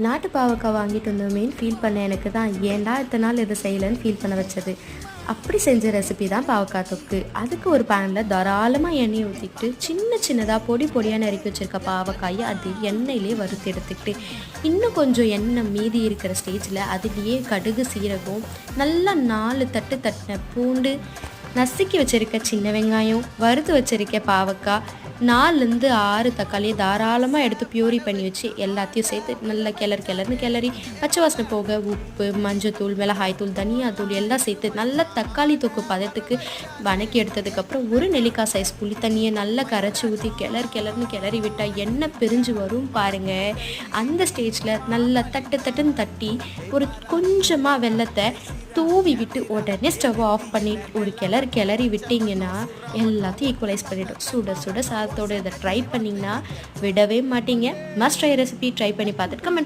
நாட்டு பாவக்காய் வாங்கிட்டு வந்தோமேன்னு ஃபீல் பண்ண எனக்கு தான் ஏன்டா இத்தனை நாள் இதை செய்யலைன்னு ஃபீல் பண்ண வச்சது. அப்படி செஞ்ச ரெசிபி தான் பாவக்காய் தொக்கு. அதுக்கு ஒரு பேனில் தாராளமாக எண்ணெயை ஊற்றிக்கிட்டு சின்ன சின்னதாக பொடி பொடியாக நறுக்கி வச்சுருக்க பாவக்காயை அது எண்ணெயிலே வறுத்து எடுத்துக்கிட்டு இன்னும் கொஞ்சம் எண்ணெய் மீதி இருக்கிற ஸ்டேஜில் அதுலேயே கடுகு சீரகம் நல்லா 4 தட்டு தட்டின பூண்டு, நசுக்கி வச்சுருக்க சின்ன வெங்காயம், வறுத்து வச்சுருக்க பாவக்காய், 4லேருந்து 6 தக்காளியை தாராளமாக எடுத்து பியூரி பண்ணி வச்சு எல்லாத்தையும் சேர்த்து நல்லா கிளறி பச்சை வாசனை போக உப்பு, மஞ்சத்தூள், மிளகாய்த்தூள், தனியாத்தூள் எல்லாம் சேர்த்து நல்லா தக்காளி தொக்கு பதத்துக்கு வணக்கி எடுத்ததுக்கப்புறம் ஒரு நெல்லிக்காய் சைஸ் புளி தண்ணியை நல்லா கரைச்சி ஊற்றி கிளறி விட்டால் எண்ணெய் பிரிஞ்சு வரும் பாருங்கள். அந்த ஸ்டேஜில் நல்லா தட்டுன்னு தட்டி ஒரு கொஞ்சமாக வெல்லத்தை தூவி விட்டு உடனே ஸ்டவ் ஆஃப் பண்ணி ஒரு கிளறி விட்டிங்கன்னா எல்லாத்தையும் ஈக்குவலைஸ் பண்ணிவிடும். சுட சாதத்தோடு இதை ட்ரை பண்ணிங்கன்னா விடவே மாட்டீங்க. மஸ்ட் ட்ரை ரெசிபி ட்ரை பண்ணி பார்த்துட்டு கமெண்ட்